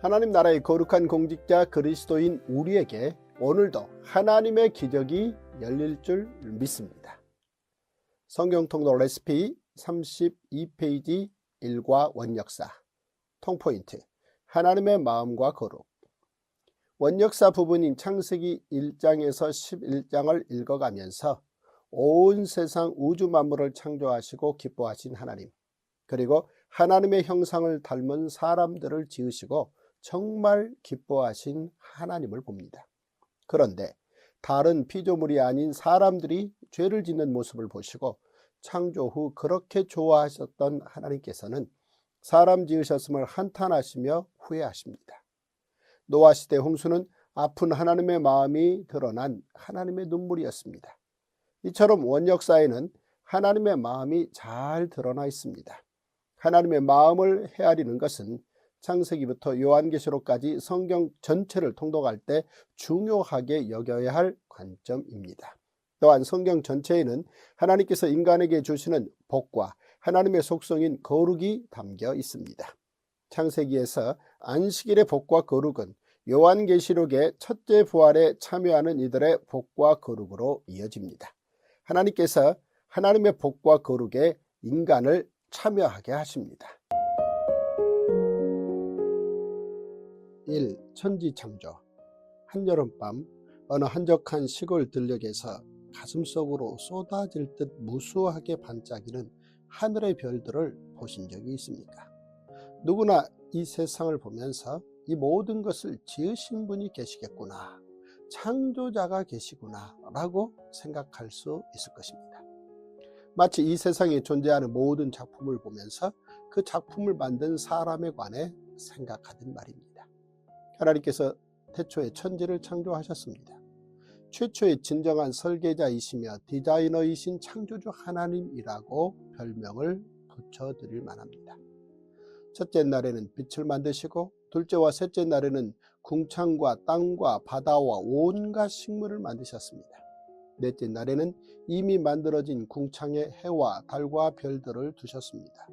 하나님 나라의 거룩한 공직자 그리스도인 우리에게 오늘도 하나님의 기적이 열릴 줄 믿습니다. 성경 통독 레시피 32페이지 1과 원역사 통포인트 하나님의 마음과 거룩. 원역사 부분인 창세기 1장에서 11장을 읽어가면서 온 세상 우주 만물을 창조하시고 기뻐하신 하나님, 그리고 하나님의 형상을 닮은 사람들을 지으시고 정말 기뻐하신 하나님을 봅니다. 그런데 다른 피조물이 아닌 사람들이 죄를 짓는 모습을 보시고 창조 후 그렇게 좋아하셨던 하나님께서는 사람 지으셨음을 한탄하시며 후회하십니다. 노아 시대 홍수는 아픈 하나님의 마음이 드러난 하나님의 눈물이었습니다. 이처럼 원역사에는 하나님의 마음이 잘 드러나 있습니다. 하나님의 마음을 헤아리는 것은 창세기부터 요한계시록까지 성경 전체를 통독할 때 중요하게 여겨야 할 관점입니다. 또한 성경 전체에는 하나님께서 인간에게 주시는 복과 하나님의 속성인 거룩이 담겨 있습니다. 창세기에서 안식일의 복과 거룩은 요한계시록의 첫째 부활에 참여하는 이들의 복과 거룩으로 이어집니다. 하나님께서 하나님의 복과 거룩에 인간을 참여하게 하십니다. 1. 천지창조. 한여름밤 어느 한적한 시골 들녘에서 가슴속으로 쏟아질 듯 무수하게 반짝이는 하늘의 별들을 보신 적이 있습니까? 누구나 이 세상을 보면서 이 모든 것을 지으신 분이 계시겠구나, 창조자가 계시구나 라고 생각할 수 있을 것입니다. 마치 이 세상에 존재하는 모든 작품을 보면서 그 작품을 만든 사람에 관해 생각하듯 말입니다. 하나님께서 태초에 천지를 창조하셨습니다. 최초의 진정한 설계자이시며 디자이너이신 창조주 하나님이라고 별명을 붙여드릴 만합니다. 첫째 날에는 빛을 만드시고 둘째와 셋째 날에는 궁창과 땅과 바다와 온갖 식물을 만드셨습니다. 넷째 날에는 이미 만들어진 궁창에 해와 달과 별들을 두셨습니다.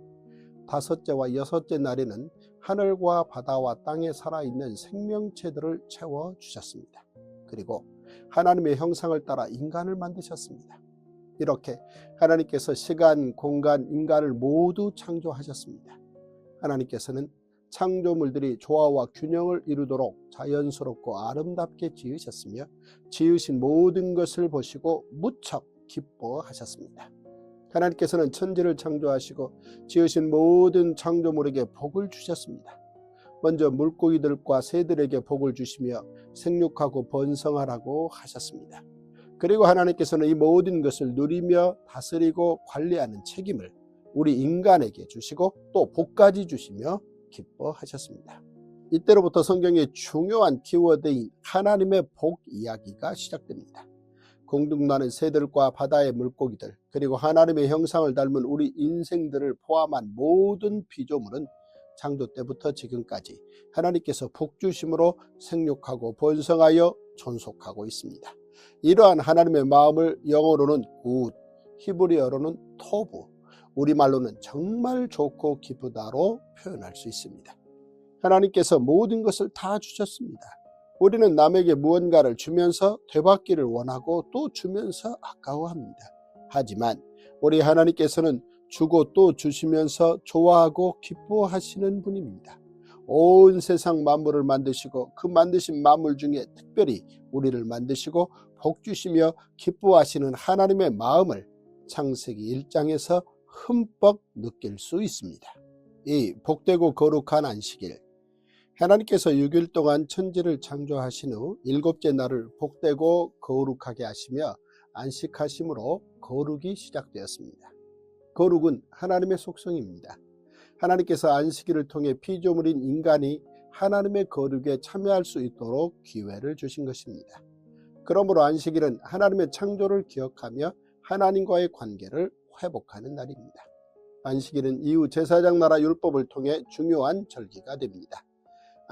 다섯째와 여섯째 날에는 하늘과 바다와 땅에 살아있는 생명체들을 채워주셨습니다. 그리고 하나님의 형상을 따라 인간을 만드셨습니다. 이렇게 하나님께서 시간, 공간, 인간을 모두 창조하셨습니다. 하나님께서는 창조물들이 조화와 균형을 이루도록 자연스럽고 아름답게 지으셨으며 지으신 모든 것을 보시고 무척 기뻐하셨습니다. 하나님께서는 천지를 창조하시고 지으신 모든 창조물에게 복을 주셨습니다. 먼저 물고기들과 새들에게 복을 주시며 생육하고 번성하라고 하셨습니다. 그리고 하나님께서는 이 모든 것을 누리며 다스리고 관리하는 책임을 우리 인간에게 주시고 또 복까지 주시며 기뻐하셨습니다. 이때로부터 성경의 중요한 키워드인 하나님의 복 이야기가 시작됩니다. 공중나는 새들과 바다의 물고기들, 그리고 하나님의 형상을 닮은 우리 인생들을 포함한 모든 피조물은 창조 때부터 지금까지 하나님께서 복 주심으로 생육하고 번성하여 존속하고 있습니다. 이러한 하나님의 마음을 영어로는 굿, 히브리어로는 토브, 우리말로는 정말 좋고 기쁘다로 표현할 수 있습니다. 하나님께서 모든 것을 다 주셨습니다. 우리는 남에게 무언가를 주면서 되받기를 원하고 또 주면서 아까워합니다. 하지만 우리 하나님께서는 주고 또 주시면서 좋아하고 기뻐하시는 분입니다. 온 세상 만물을 만드시고 그 만드신 만물 중에 특별히 우리를 만드시고 복 주시며 기뻐하시는 하나님의 마음을 창세기 1장에서 흠뻑 느낄 수 있습니다. 이 복되고 거룩한 안식일, 하나님께서 6일 동안 천지를 창조하신 후 7째 날을 복되고 거룩하게 하시며 안식하심으로 거룩이 시작되었습니다. 거룩은 하나님의 속성입니다. 하나님께서 안식일을 통해 피조물인 인간이 하나님의 거룩에 참여할 수 있도록 기회를 주신 것입니다. 그러므로 안식일은 하나님의 창조를 기억하며 하나님과의 관계를 회복하는 날입니다. 안식일은 이후 제사장 나라 율법을 통해 중요한 절기가 됩니다.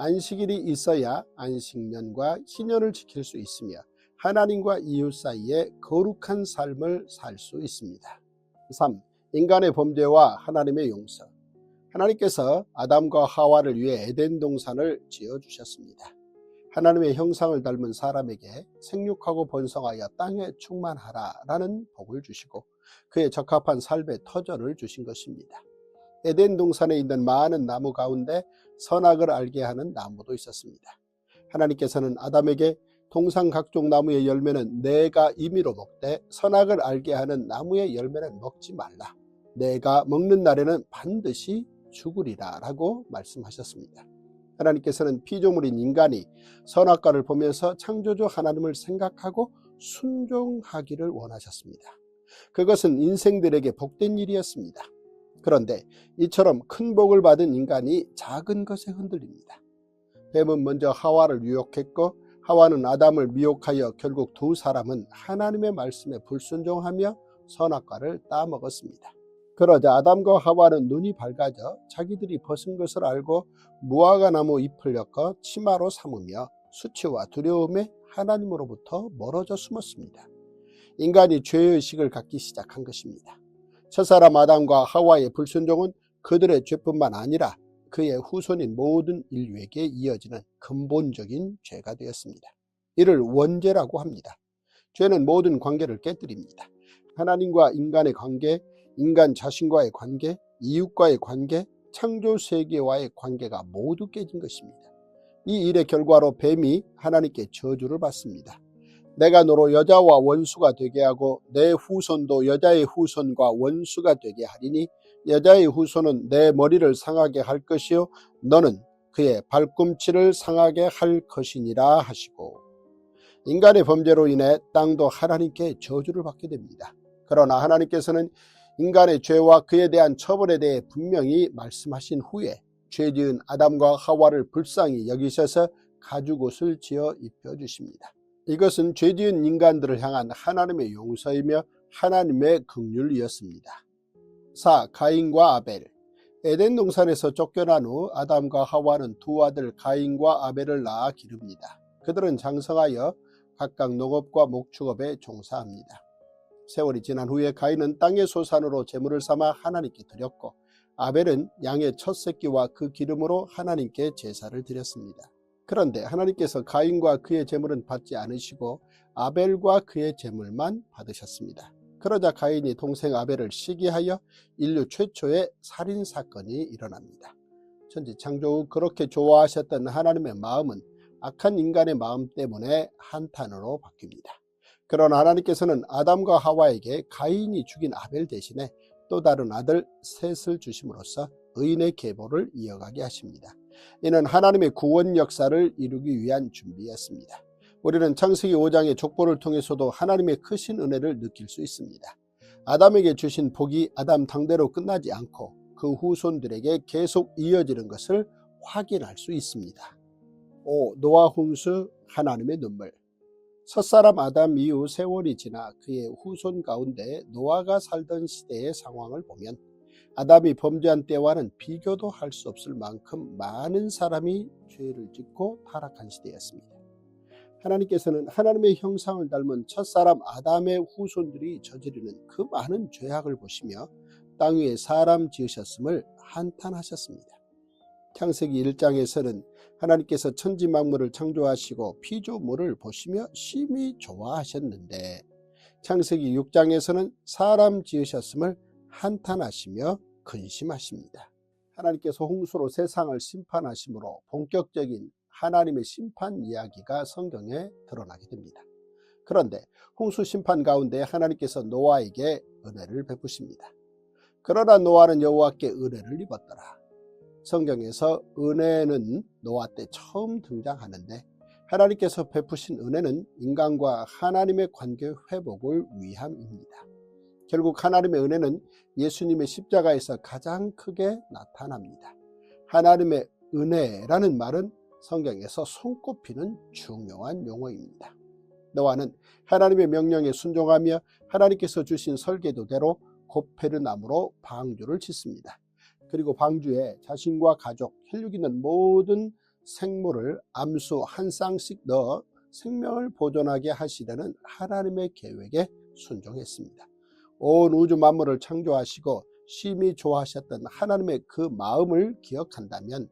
안식일이 있어야 안식년과 희년을 지킬 수 있으며 하나님과 이웃 사이에 거룩한 삶을 살 수 있습니다. 3. 인간의 범죄와 하나님의 용서. 하나님께서 아담과 하와를 위해 에덴 동산을 지어주셨습니다. 하나님의 형상을 닮은 사람에게 생육하고 번성하여 땅에 충만하라라는 복을 주시고 그에 적합한 삶의 터전을 주신 것입니다. 에덴 동산에 있는 많은 나무 가운데 선악을 알게 하는 나무도 있었습니다. 하나님께서는 아담에게 동산 각종 나무의 열매는 내가 임의로 먹되 선악을 알게 하는 나무의 열매는 먹지 말라. 내가 먹는 날에는 반드시 죽으리라 라고 말씀하셨습니다. 하나님께서는 피조물인 인간이 선악과를 보면서 창조주 하나님을 생각하고 순종하기를 원하셨습니다. 그것은 인생들에게 복된 일이었습니다. 그런데 이처럼 큰 복을 받은 인간이 작은 것에 흔들립니다. 뱀은 먼저 하와를 유혹했고 하와는 아담을 미혹하여 결국 두 사람은 하나님의 말씀에 불순종하며 선악과를 따먹었습니다. 그러자 아담과 하와는 눈이 밝아져 자기들이 벗은 것을 알고 무화과 나무 잎을 엮어 치마로 삼으며 수치와 두려움에 하나님으로부터 멀어져 숨었습니다. 인간이 죄의식을 갖기 시작한 것입니다. 첫사람 아담과 하와의 불순종은 그들의 죄뿐만 아니라 그의 후손인 모든 인류에게 이어지는 근본적인 죄가 되었습니다. 이를 원죄라고 합니다. 죄는 모든 관계를 깨뜨립니다. 하나님과 인간의 관계, 인간 자신과의 관계, 이웃과의 관계, 창조 세계와의 관계가 모두 깨진 것입니다. 이 일의 결과로 뱀이 하나님께 저주를 받습니다. 내가 너로 여자와 원수가 되게 하고 내 후손도 여자의 후손과 원수가 되게 하리니 여자의 후손은 내 머리를 상하게 할 것이요 너는 그의 발꿈치를 상하게 할 것이니라 하시고, 인간의 범죄로 인해 땅도 하나님께 저주를 받게 됩니다. 그러나 하나님께서는 인간의 죄와 그에 대한 처벌에 대해 분명히 말씀하신 후에 죄지은 아담과 하와를 불쌍히 여기셔서 가죽옷을 지어 입혀주십니다. 이것은 죄지은 인간들을 향한 하나님의 용서이며 하나님의 긍휼이었습니다. 4. 가인과 아벨. 에덴 동산에서 쫓겨난 후 아담과 하와는 두 아들 가인과 아벨을 낳아 기릅니다. 그들은 장성하여 각각 농업과 목축업에 종사합니다. 세월이 지난 후에 가인은 땅의 소산으로 제물을 삼아 하나님께 드렸고 아벨은 양의 첫 새끼와 그 기름으로 하나님께 제사를 드렸습니다. 그런데 하나님께서 가인과 그의 제물은 받지 않으시고 아벨과 그의 제물만 받으셨습니다. 그러자 가인이 동생 아벨을 시기하여 인류 최초의 살인사건이 일어납니다. 천지창조 후 그렇게 좋아하셨던 하나님의 마음은 악한 인간의 마음 때문에 한탄으로 바뀝니다. 그러나 하나님께서는 아담과 하와에게 가인이 죽인 아벨 대신에 또 다른 아들 셋을 주심으로써 의인의 계보를 이어가게 하십니다. 이는 하나님의 구원 역사를 이루기 위한 준비였습니다. 우리는 창세기 5장의 족보를 통해서도 하나님의 크신 은혜를 느낄 수 있습니다. 아담에게 주신 복이 아담 당대로 끝나지 않고 그 후손들에게 계속 이어지는 것을 확인할 수 있습니다. 5. 노아 홍수, 하나님의 눈물. 첫사람 아담 이후 세월이 지나 그의 후손 가운데 노아가 살던 시대의 상황을 보면 아담이 범죄한 때와는 비교도 할 수 없을 만큼 많은 사람이 죄를 짓고 타락한 시대였습니다. 하나님께서는 하나님의 형상을 닮은 첫사람 아담의 후손들이 저지르는 그 많은 죄악을 보시며 땅 위에 사람 지으셨음을 한탄하셨습니다. 창세기 1장에서는 하나님께서 천지 만물을 창조하시고 피조물을 보시며 심히 좋아하셨는데 창세기 6장에서는 사람 지으셨음을 한탄하시며 근심하십니다. 하나님께서 홍수로 세상을 심판하심으로 본격적인 하나님의 심판 이야기가 성경에 드러나게 됩니다. 그런데 홍수 심판 가운데 하나님께서 노아에게 은혜를 베푸십니다. 그러나 노아는 여호와께 은혜를 입었더라. 성경에서 은혜는 노아 때 처음 등장하는데 하나님께서 베푸신 은혜는 인간과 하나님의 관계 회복을 위함입니다. 결국 하나님의 은혜는 예수님의 십자가에서 가장 크게 나타납니다. 하나님의 은혜라는 말은 성경에서 손꼽히는 중요한 용어입니다. 노아는 하나님의 명령에 순종하며 하나님께서 주신 설계도대로 고페르나무로 방주를 짓습니다. 그리고 방주에 자신과 가족, 혈육 있는 모든 생물을 암수 한 쌍씩 넣어 생명을 보존하게 하시려는 하나님의 계획에 순종했습니다. 온 우주 만물을 창조하시고 심히 좋아하셨던 하나님의 그 마음을 기억한다면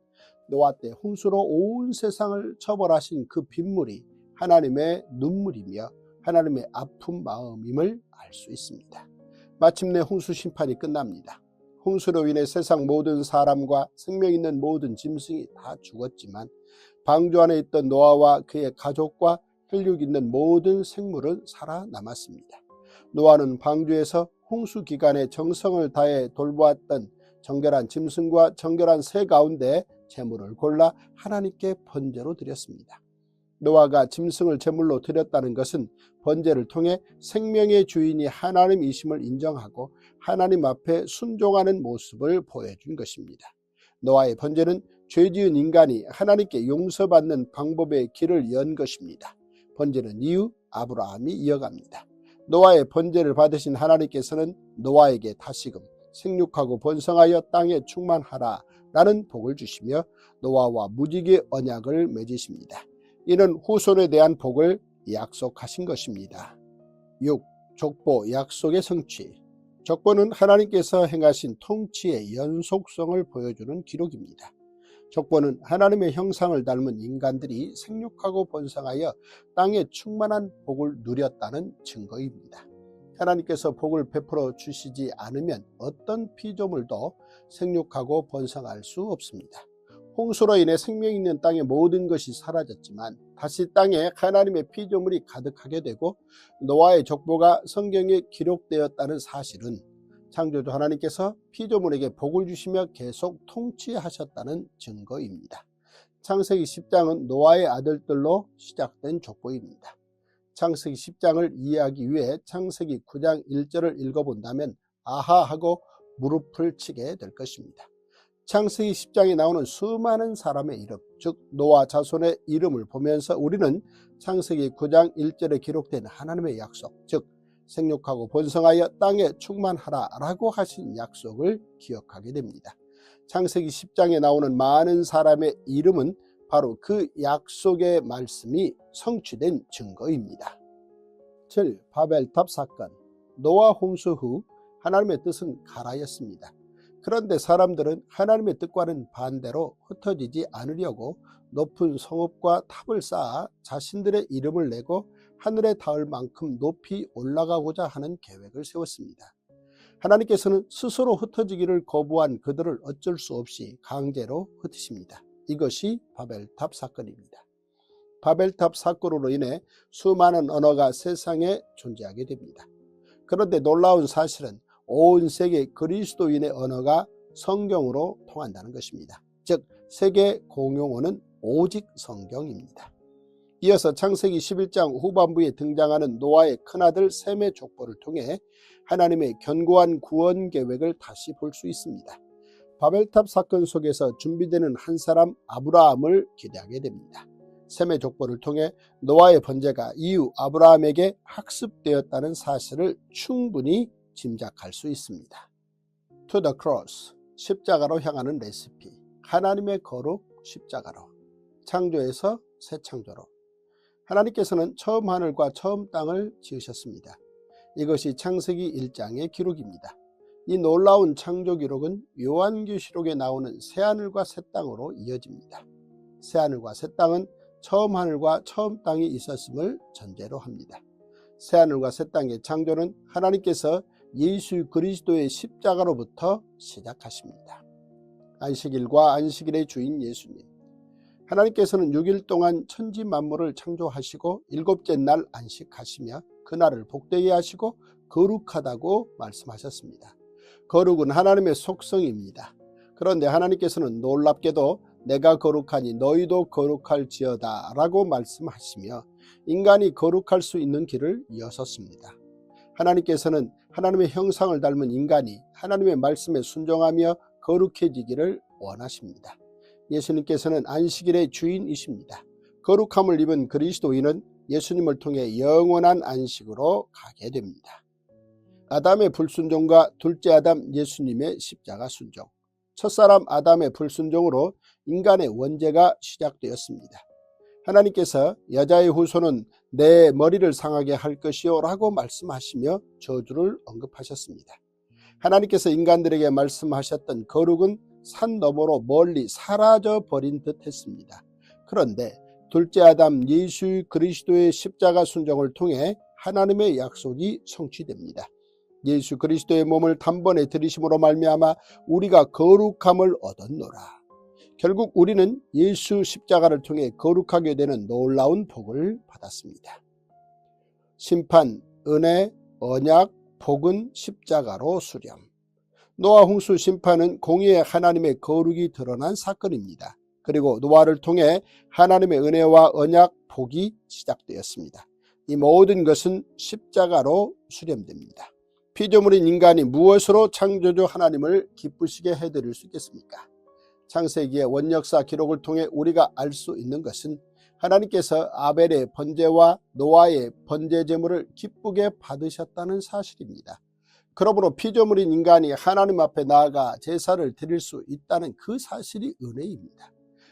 노아 때 홍수로 온 세상을 처벌하신 그 빗물이 하나님의 눈물이며 하나님의 아픈 마음임을 알 수 있습니다. 마침내 홍수 심판이 끝납니다. 홍수로 인해 세상 모든 사람과 생명 있는 모든 짐승이 다 죽었지만 방주 안에 있던 노아와 그의 가족과 혈육 있는 모든 생물은 살아남았습니다. 노아는 방주에서 홍수 기간에 정성을 다해 돌보았던 정결한 짐승과 정결한 새 가운데 제물을 골라 하나님께 번제로 드렸습니다. 노아가 짐승을 제물로 드렸다는 것은 번제를 통해 생명의 주인이 하나님이심을 인정하고 하나님 앞에 순종하는 모습을 보여준 것입니다. 노아의 번제는 죄지은 인간이 하나님께 용서받는 방법의 길을 연 것입니다. 번제는 이후 아브라함이 이어갑니다. 노아의 번제를 받으신 하나님께서는 노아에게 다시금 생육하고 번성하여 땅에 충만하라 라는 복을 주시며 노아와 무지개 언약을 맺으십니다. 이는 후손에 대한 복을 약속하신 것입니다. 6. 족보 약속의 성취. 족보는 하나님께서 행하신 통치의 연속성을 보여주는 기록입니다. 족보는 하나님의 형상을 닮은 인간들이 생육하고 번성하여 땅에 충만한 복을 누렸다는 증거입니다. 하나님께서 복을 베풀어 주시지 않으면 어떤 피조물도 생육하고 번성할 수 없습니다. 홍수로 인해 생명 있는 땅의 모든 것이 사라졌지만 다시 땅에 하나님의 피조물이 가득하게 되고 노아의 족보가 성경에 기록되었다는 사실은 창조주 하나님께서 피조물에게 복을 주시며 계속 통치하셨다는 증거입니다. 창세기 10장은 노아의 아들들로 시작된 족보입니다. 창세기 10장을 이해하기 위해 창세기 9장 1절을 읽어본다면 아하 하고 무릎을 치게 될 것입니다. 창세기 10장에 나오는 수많은 사람의 이름, 즉 노아 자손의 이름을 보면서 우리는 창세기 9장 1절에 기록된 하나님의 약속, 즉 생육하고 번성하여 땅에 충만하라 라고 하신 약속을 기억하게 됩니다. 창세기 10장에 나오는 많은 사람의 이름은 바로 그 약속의 말씀이 성취된 증거입니다. 7. 바벨탑 사건. 노아 홍수 후 하나님의 뜻은 가라였습니다. 그런데 사람들은 하나님의 뜻과는 반대로 흩어지지 않으려고 높은 성읍과 탑을 쌓아 자신들의 이름을 내고 하늘에 닿을 만큼 높이 올라가고자 하는 계획을 세웠습니다. 하나님께서는 스스로 흩어지기를 거부한 그들을 어쩔 수 없이 강제로 흩으십니다. 이것이 바벨탑 사건입니다. 바벨탑 사건으로 인해 수많은 언어가 세상에 존재하게 됩니다. 그런데 놀라운 사실은 온 세계 그리스도인의 언어가 성경으로 통한다는 것입니다. 즉 세계 공용어는 오직 성경입니다. 이어서 창세기 11장 후반부에 등장하는 노아의 큰아들 셈의 족보를 통해 하나님의 견고한 구원 계획을 다시 볼 수 있습니다. 바벨탑 사건 속에서 준비되는 한 사람 아브라함을 기대하게 됩니다. 셈의 족보를 통해 노아의 번제가 이후 아브라함에게 학습되었다는 사실을 충분히 짐작할 수 있습니다. To the cross, 십자가로 향하는 레시피. 하나님의 거룩 십자가로. 창조에서 새 창조로. 하나님께서는 처음 하늘과 처음 땅을 지으셨습니다. 이것이 창세기 1장의 기록입니다. 이 놀라운 창조 기록은 요한계시록에 나오는 새하늘과 새 땅으로 이어집니다. 새하늘과 새 땅은 처음 하늘과 처음 땅이 있었음을 전제로 합니다. 새하늘과 새 땅의 창조는 하나님께서 예수 그리스도의 십자가로부터 시작하십니다. 안식일과 안식일의 주인 예수님. 하나님께서는 6일 동안 천지 만물을 창조하시고 일곱째 날 안식하시며 그날을 복되게 하시고 거룩하다고 말씀하셨습니다. 거룩은 하나님의 속성입니다. 그런데 하나님께서는 놀랍게도 내가 거룩하니 너희도 거룩할지어다 라고 말씀하시며 인간이 거룩할 수 있는 길을 여섰습니다. 하나님께서는 하나님의 형상을 닮은 인간이 하나님의 말씀에 순종하며 거룩해지기를 원하십니다. 예수님께서는 안식일의 주인이십니다. 거룩함을 입은 그리스도인은 예수님을 통해 영원한 안식으로 가게 됩니다. 아담의 불순종과 둘째 아담 예수님의 십자가 순종. 첫사람 아담의 불순종으로 인간의 원죄가 시작되었습니다. 하나님께서 여자의 후손은 내 머리를 상하게 할 것이요 라고 말씀하시며 저주를 언급하셨습니다. 하나님께서 인간들에게 말씀하셨던 거룩은 산 너머로 멀리 사라져 버린 듯 했습니다. 그런데 둘째 아담 예수 그리스도의 십자가 순종을 통해 하나님의 약속이 성취됩니다. 예수 그리스도의 몸을 단번에 들이심으로 말미암아 우리가 거룩함을 얻었노라. 결국 우리는 예수 십자가를 통해 거룩하게 되는 놀라운 복을 받았습니다. 심판, 은혜, 언약, 복은 십자가로 수렴. 노아 홍수 심판은 공의의 하나님의 거룩이 드러난 사건입니다. 그리고 노아를 통해 하나님의 은혜와 언약, 복이 시작되었습니다. 이 모든 것은 십자가로 수렴됩니다. 피조물인 인간이 무엇으로 창조주 하나님을 기쁘시게 해드릴 수 있겠습니까? 창세기의 원역사 기록을 통해 우리가 알 수 있는 것은 하나님께서 아벨의 번제와 노아의 번제 제물을 기쁘게 받으셨다는 사실입니다. 그러므로 피조물인 인간이 하나님 앞에 나아가 제사를 드릴 수 있다는 그 사실이 은혜입니다.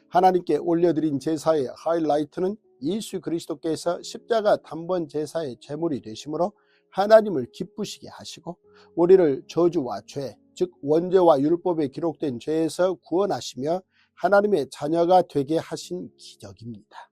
하나님께 올려드린 제사의 하이라이트는 예수 그리스도께서 십자가 단번 제사의 제물이 되심으로 하나님을 기쁘시게 하시고 우리를 저주와 죄, 즉 원죄와 율법에 기록된 죄에서 구원하시며 하나님의 자녀가 되게 하신 기적입니다.